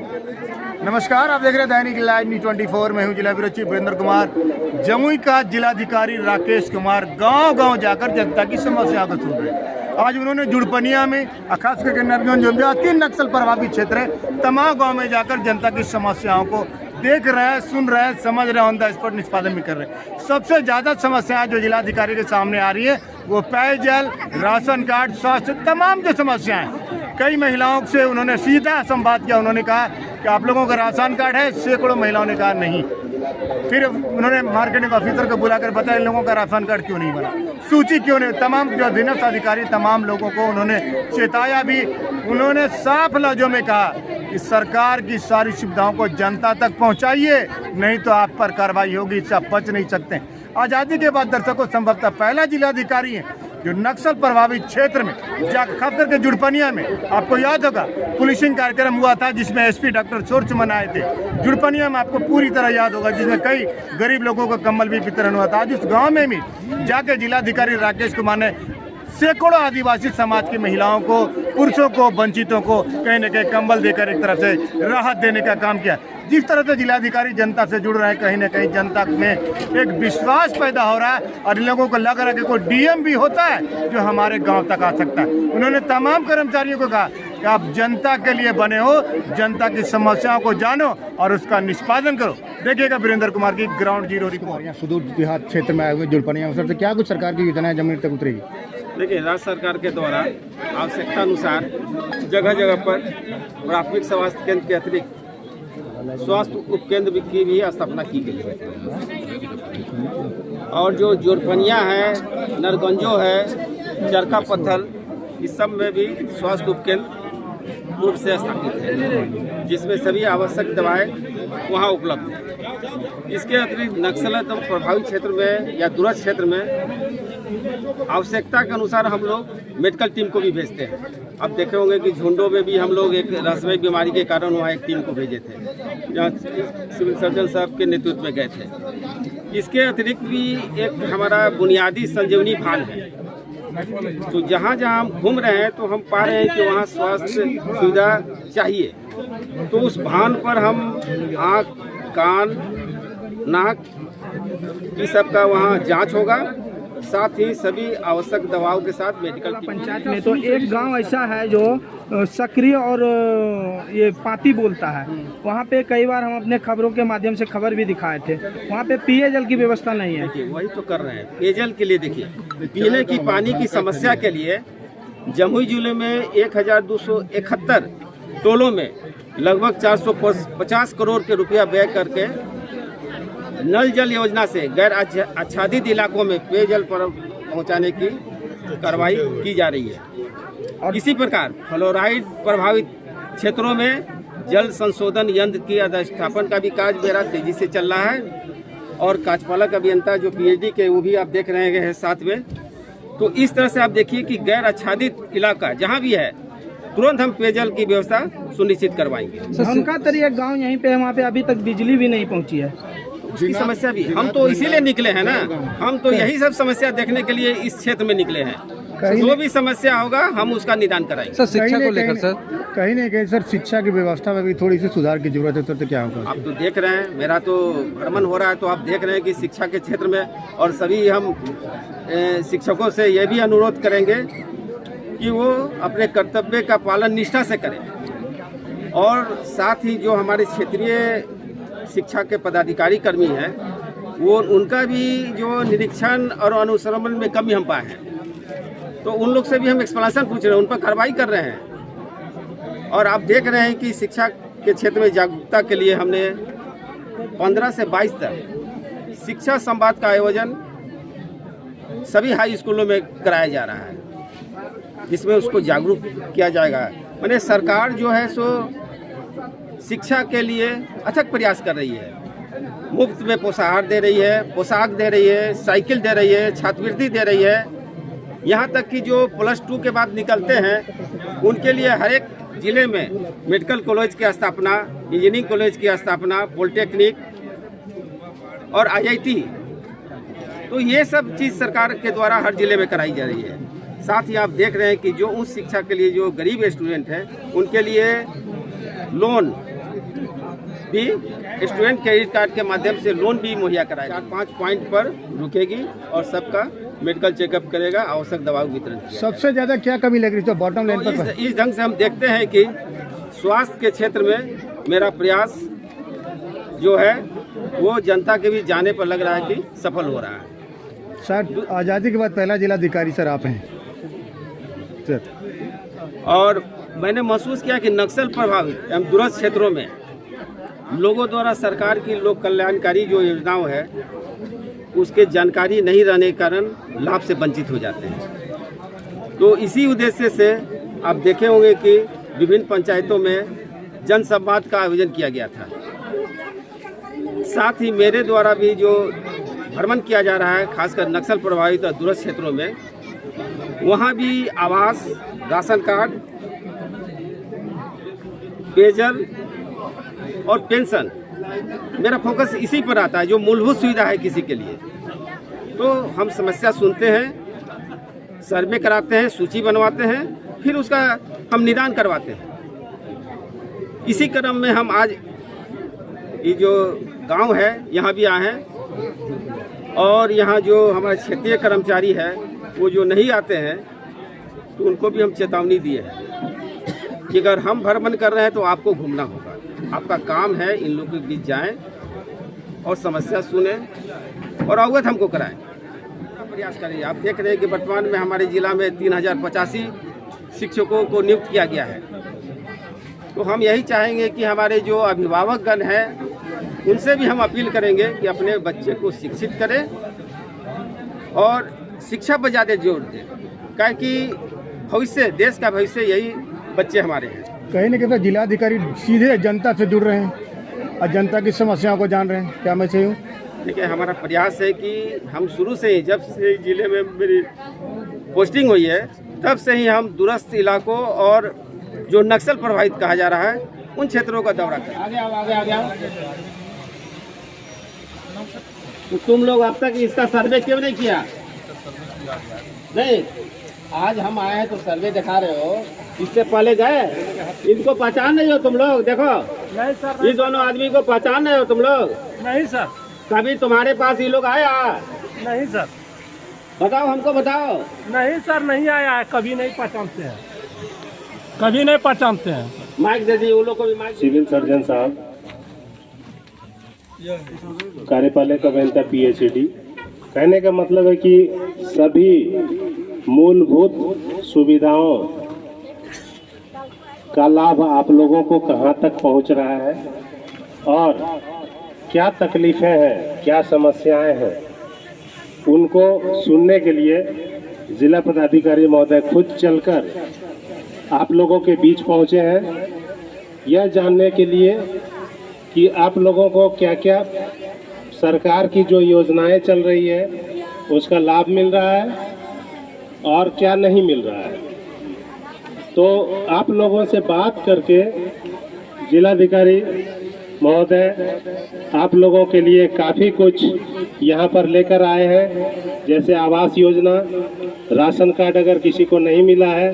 नमस्कार, आप देख रहे हैं दैनिक लाइव न्यूज़ 24। मैं हूं जिला ब्यूरो चीफ वीरेंद्र कुमार। जमुई का जिलाधिकारी राकेश कुमार गांव-गांव जाकर जनता की समस्याओं को सुन रहे हैं। आज उन्होंने जुड़पनिया में, खास करके नरगंज जो 3 नक्सल प्रभावित क्षेत्र है, तमाम गाँव में जाकर जनता की समस्याओं को देख रहे हैं, सुन रहे हैं, समझ रहे हैं, ऑन द स्पॉट निष्पादन भी कर रहे हैं। सबसे ज़्यादा समस्याएं जो जिलाधिकारी के सामने आ रही है वो पेयजल, राशन कार्ड, स्वास्थ्य, तमाम जो समस्याएं। कई महिलाओं से उन्होंने सीधा संवाद किया। उन्होंने कहा कि आप लोगों का राशन कार्ड है, सैकड़ों महिलाओं ने कहा नहीं। फिर उन्होंने मार्केटिंग ऑफिसर को बुलाकर बताया इन लोगों का राशन कार्ड क्यों नहीं बना, सूची क्यों नहीं। तमाम जो अधीनस्थ अधिकारी तमाम लोगों को उन्होंने चेताया भी। उन्होंने साफ लफ्जों में कहा कि सरकार की सारी सुविधाओं को जनता तक पहुंचाइए, नहीं तो आप पर कार्रवाई होगी, इससे आप बच नहीं सकते। आज़ादी के बाद दर्शकों संभवतः पहला जिलाधिकारी है जो नक्सल प्रभावित क्षेत्र में खास करके जुड़पनिया में, आपको याद होगा पुलिसिंग कार्यक्रम हुआ था जिसमें एसपी डॉक्टर सूरजमन आए थे। जुड़पनिया में आपको पूरी तरह याद होगा, जिसमें कई गरीब लोगों को कंबल भी वितरण हुआ था। आज उस गांव में भी जाके जिलाधिकारी राकेश कुमार ने सैकड़ों आदिवासी समाज की महिलाओं को, पुरुषों को, वंचितों को कहीं न कहीं कंबल देकर एक तरफ से राहत देने का काम किया। जिस तरह से जिलाधिकारी जनता से जुड़ रहे हैं, कहीं न कहीं जनता में एक विश्वास पैदा हो रहा है और इन लोगों को लग रहा है कि कोई डीएम भी होता है जो हमारे गांव तक आ सकता है। उन्होंने तमाम कर्मचारियों को कहा कि आप जनता के लिए बने हो, जनता की समस्याओं को जानो और उसका निष्पादन करो। देखिएगा वीरेंद्र कुमार की ग्राउंड जीरो रिपोर्ट। यहाँ सुदूर देहात क्षेत्र में आए हुए जुड़पनिया से क्या कुछ सरकार की योजनाएं जमीन तक उतरेगी? देखिए, राज्य सरकार के द्वारा आवश्यकता अनुसार जगह जगह पर प्राथमिक स्वास्थ्य केंद्र के अतिरिक्त स्वास्थ्य उपकेंद्र की भी स्थापना की गई है। और जो जुड़पनिया है, नरगंजो है, चरखा पत्थर, इस सब में भी स्वास्थ्य उपकेंद्र रूप से स्थापित है, जिसमें सभी आवश्यक दवाएं वहां उपलब्ध हैं। इसके अतिरिक्त नक्सलिज्म प्रभावित क्षेत्र में या दूरस्थ क्षेत्र में आवश्यकता के अनुसार हम लोग मेडिकल टीम को भी भेजते हैं। अब देखे होंगे कि झुंडों में भी हम लोग एक रहस्यमय बीमारी के कारण वहाँ एक टीम को भेजे थे, जहाँ सिविल सर्जन साहब के नेतृत्व में गए थे। इसके अतिरिक्त भी एक हमारा बुनियादी संजीवनी भान है, तो जहाँ जहाँ हम घूम रहे हैं तो हम पा रहे हैं कि वहाँ स्वास्थ्य सुविधा चाहिए, तो उस भान पर हम आँख, कान, नाक, इस सब का वहाँ जांच होगा। साथ ही सभी आवश्यक दवाओं के साथ मेडिकल पंचायत में तो एक गांव ऐसा है जो सक्रिय और ये पाती बोलता है। वहाँ पे कई बार हम अपने खबरों के माध्यम से खबर भी दिखाए थे, वहाँ पे पेयजल की व्यवस्था नहीं है। देखिए, वही तो कर रहे हैं पेयजल के लिए। देखिए, पीने की पानी की समस्या के लिए जमुई जिले में 1271 टोलों में लगभग 450 करोड़ के रुपया व्यय करके नल जल योजना से गैर आच्छादित इलाकों में पेयजल पहुंचाने की कार्रवाई की जा रही है। और इसी प्रकार फ्लोराइड प्रभावित क्षेत्रों में जल संशोधन यंत्र की अधिष्ठापन का भी कार्य मेरा तेजी से चल रहा है। और कार्यपालक अभियंता जो पीएचडी के, वो भी आप देख रहे हैं साथ में। तो इस तरह से आप देखिए कि गैर आच्छादित इलाका जहाँ भी है, तुरंत हम पेयजल की व्यवस्था सुनिश्चित करवाएंगे। उनका तरीका गाँव यहीं पे, वहाँ पे अभी तक बिजली भी नहीं पहुँची है। उसकी समस्या भी, हम तो इसीलिए निकले हैं ना, हम तो यही सब समस्या देखने के लिए इस क्षेत्र में निकले हैं। जो भी समस्या होगा हम उसका निदान कराएंगे। सर, शिक्षा को लेकर सर कहीं नहीं कहीं सर शिक्षा की व्यवस्था में भी थोड़ी सी सुधार की जरूरत है, तो क्या होगा? आप तो देख रहे हैं, मेरा तो भ्रमण हो रहा है, तो आप देख रहे हैं कि शिक्षा के क्षेत्र में, और सभी हम शिक्षकों से यह भी अनुरोध करेंगे कि वो अपने कर्तव्य का पालन निष्ठा से करें। और साथ ही जो हमारे क्षेत्रीय शिक्षा के पदाधिकारी कर्मी हैं, वो उनका भी जो निरीक्षण और अनुश्रवण में कमी हम पाए हैं, तो उन लोग से भी हम एक्सप्लेनेशन पूछ रहे हैं, उन पर कार्रवाई कर रहे हैं। और आप देख रहे हैं कि शिक्षा के क्षेत्र में जागरूकता के लिए हमने 15 से 22 तक शिक्षा संवाद का आयोजन सभी हाई स्कूलों में कराया जा रहा है, जिसमें उसको जागरूक किया जाएगा। माने सरकार जो है सो शिक्षा के लिए अथक प्रयास कर रही है। मुफ्त में पोषाहार दे रही है, पोशाक दे रही है, साइकिल दे रही है, छात्रवृत्ति दे रही है। यहाँ तक कि जो +2 के बाद निकलते हैं उनके लिए हर एक जिले में मेडिकल कॉलेज की स्थापना, इंजीनियरिंग कॉलेज की स्थापना, पॉलिटेक्निक और IIT, तो ये सब चीज़ सरकार के द्वारा हर जिले में कराई जा रही है। साथ ही आप देख रहे हैं कि जो उच्च शिक्षा के लिए जो गरीब स्टूडेंट हैं उनके लिए लोन भी स्टूडेंट क्रेडिट कार्ड के माध्यम से लोन भी मुहैया कराएगा। 5 पॉइंट पर रुकेगी और सबका मेडिकल चेकअप करेगा, आवश्यक दवाओं वितरण किया। सबसे ज़्यादा क्या कमी लग रही है बॉटम लाइन पर? इस ढंग से हम देखते हैं कि स्वास्थ्य के क्षेत्र में मेरा प्रयास जो है वो जनता के भी जाने पर लग रहा है कि सफल हो रहा है। सर, आज़ादी के बाद पहला जिलाधिकारी सर आप हैं सर, और मैंने महसूस किया कि नक्सल प्रभावित एवं दूरस्थ क्षेत्रों में लोगों द्वारा सरकार की लोक कल्याणकारी जो योजनाओं है उसके जानकारी नहीं रहने के कारण लाभ से वंचित हो जाते हैं। तो इसी उद्देश्य से आप देखे होंगे कि विभिन्न पंचायतों में जनसंवाद का आयोजन किया गया था। साथ ही मेरे द्वारा भी जो भ्रमण किया जा रहा है खासकर नक्सल प्रभावित और दूरस्थ क्षेत्रों में, वहाँ भी आवास, राशन कार्ड, पेयजल और पेंशन, मेरा फोकस इसी पर आता है जो मूलभूत सुविधा है किसी के लिए। तो हम समस्या सुनते हैं, सर्वे कराते हैं, सूची बनवाते हैं, फिर उसका हम निदान करवाते हैं। इसी क्रम में हम आज ये जो गांव है यहाँ भी आए हैं और यहाँ जो हमारे क्षेत्रीय कर्मचारी है वो जो नहीं आते हैं तो उनको भी हम चेतावनी दिए हैं कि अगर हम भ्रमण कर रहे हैं तो आपको घूमना होगा, आपका काम है इन लोगों के बीच जाएं और समस्या सुने और अवगत हमको कराएं, प्रयास करें। आप देख रहे हैं कि वर्तमान में हमारे जिला में 3085 शिक्षकों को नियुक्त किया गया है। तो हम यही चाहेंगे कि हमारे जो अभिभावकगण हैं उनसे भी हम अपील करेंगे कि अपने बच्चे को शिक्षित करें और शिक्षा पर ज़्यादा जोर दें, क्या कि भविष्य, देश का भविष्य यही बच्चे हमारे हैं। कहीं ना कहीं जिलाधिकारी सीधे जनता से जुड़ रहे हैं और जनता की समस्याओं को जान रहे हैं, क्या मैं सही हूँ? देखिए, हमारा प्रयास है कि हम शुरू से ही, जब से जिले में मेरी पोस्टिंग हुई है तब से ही हम दूरस्थ इलाकों और जो नक्सल प्रभावित कहा जा रहा है उन क्षेत्रों का दौरा करें। आगे। तो तुम लोग अब तक इसका सर्वे क्यों नहीं किया? नहीं, आज हम आए हैं तो सर्वे दिखा रहे हो, इससे पहले गए? इनको पहचान नहीं हो तुम लोग? देखो, नहीं सर, इस दोनों आदमी को पहचान नहीं हो तुम लोग? नहीं सर। कभी तुम्हारे पास ये लोग आया? नहीं सर। बताओ, हमको बताओ। नहीं सर, नहीं आया है, कभी नहीं पहचानते हैं, कभी नहीं पहचानते हैं। माइक दे दी, वो लोग को भी माइक। सिविल सर्जन साहब, कार्यपालक अभियंता PhD। कहने का मतलब है कि सभी मूलभूत सुविधाओं का लाभ आप लोगों को कहां तक पहुंच रहा है और क्या तकलीफें हैं, क्या समस्याएं हैं, उनको सुनने के लिए जिला पदाधिकारी महोदय खुद चलकर आप लोगों के बीच पहुंचे हैं, यह जानने के लिए कि आप लोगों को क्या क्या सरकार की जो योजनाएं चल रही है उसका लाभ मिल रहा है और क्या नहीं मिल रहा है। तो आप लोगों से बात करके जिलाधिकारी महोदय आप लोगों के लिए काफ़ी कुछ यहाँ पर लेकर आए हैं, जैसे आवास योजना, राशन कार्ड अगर किसी को नहीं मिला है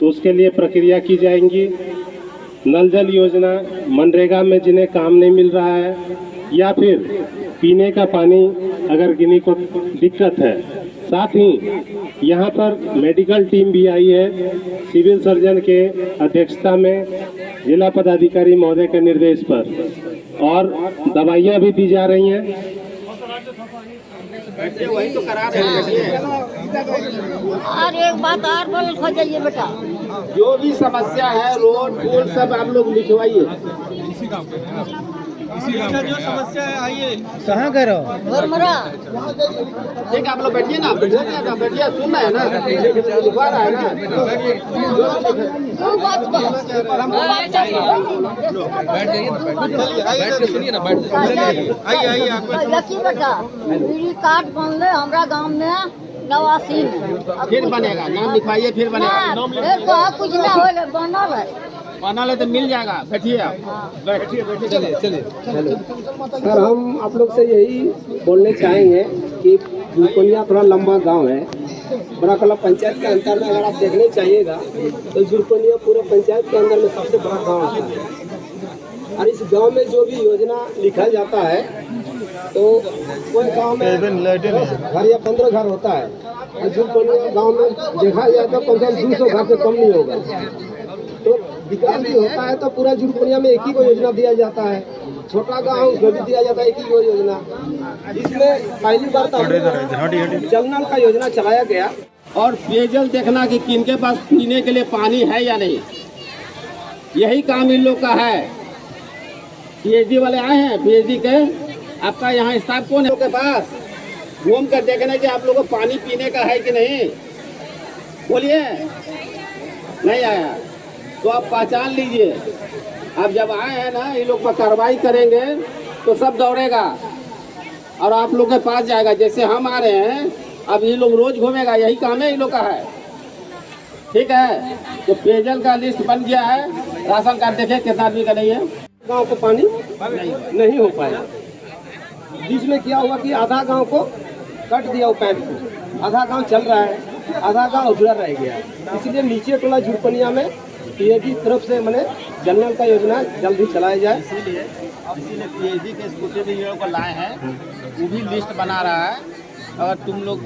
तो उसके लिए प्रक्रिया की जाएंगी, नल जल योजना, मनरेगा में जिन्हें काम नहीं मिल रहा है या फिर पीने का पानी अगर किन्हीं को दिक्कत है। साथ ही यहाँ पर मेडिकल टीम भी आई है सिविल सर्जन के अध्यक्षता में जिला पदाधिकारी महोदय के निर्देश पर, और दवाइयाँ भी दी जा रही हैं। वही तो करा रहे हैं। और एक बात और बोल खो जाइए बेटा, जो भी समस्या है, रोड पुल सब आप लोग लिखवाइए। जो समस्या है आइए। कहाँ कर रहे हो? घरमरा ठीक है, आप लोग बैठिए ना, बैठिए, सुनना है ना, लिखवा रहा है ना। लकी बेटा मेरी कार्ड बनले हमरा गांव में 89 में। फिर बनेगा, नाम लिखवाइए, फिर बनेगा। फिर कहा कुछ ना हो बनल है, बनल है तो मिल जाएगा। बैठिए आप, बैठिए। चलिए। सर, हम आप लोग से यही बोलने चाहेंगे कि जुरकोनिया थोड़ा लंबा गांव है, बड़ाकला पंचायत के अंतर में अगर आप देखने चाहिएगा तो जुरकोनिया पूरे पंचायत के अंदर में सबसे बड़ा गांव है। और इस गांव में जो भी योजना लिखा जाता है तो कोई गांव में 10 घर या 15 घर होता है और झुरपनिया गांव में देखा जाए तो कम से कम 200 घर से कम नहीं होगा। तो विकास भी होता है तो पूरा झुरपनिया में एक ही को योजना दिया जाता है, छोटा गांव उसमें भी दिया जाता है एक ही को योजना। इसमें पहली बार तो जल नल का योजना चलाया गया। और पेयजल देखना कि किनके पास पीने के लिए पानी है या नहीं, यही काम इन लोग का है। पीएचडी वाले आए हैं, पीएचडी के आपका यहाँ स्टाफ कौन है लोग के पास घूम कर देखने कि आप लोगों को पानी पीने का है कि नहीं, बोलिए नहीं आया तो आप पहचान लीजिए। अब जब आए हैं ना, ये लोग पर कार्रवाई करेंगे तो सब दौड़ेगा और आप लोग के पास जाएगा। जैसे हम आ रहे हैं, अब ये लोग रोज घूमेगा, यही काम है इन लोग का है। ठीक है, तो पेयजल का लिस्ट बन गया है, राशन कार्ड देखिए कितना आदमी का नहीं है। गांव को पानी नहीं हो पाया। बीच में क्या हुआ कि आधा गांव को कट दिया वो पाइप को, आधा गांव चल रहा है, आधा गांव अधूरा रह गया। इसलिए नीचे टोला झुरपनिया में पीएचडी तरफ से मैंने जल नल का योजना जल्द ही चलाया जाए। इसीलिए पीएचडी के स्कूटी भी ये लोग को लाए हैं, वो भी लिस्ट बना रहा है। अगर तुम लोग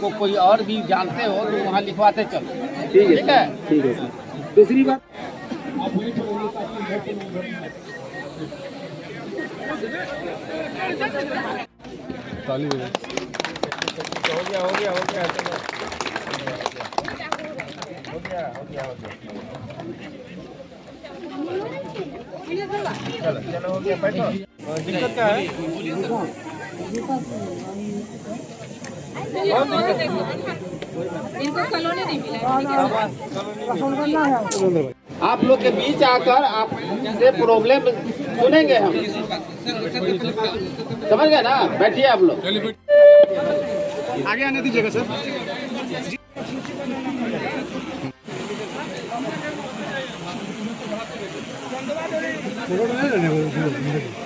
को कोई और भी जानते हो तो वहाँ लिखवाते चलो। ठीक है ठीक है सर। दूसरी बात दिक्कत क्या है? इनको कॉलोनी नहीं मिला। आप लोग के बीच आकर आप से प्रॉब्लम सुनेंगे हम, समझ गए ना। बैठिए आप लोग, आगे आने दीजिएगा सर। फोटो नहीं लेने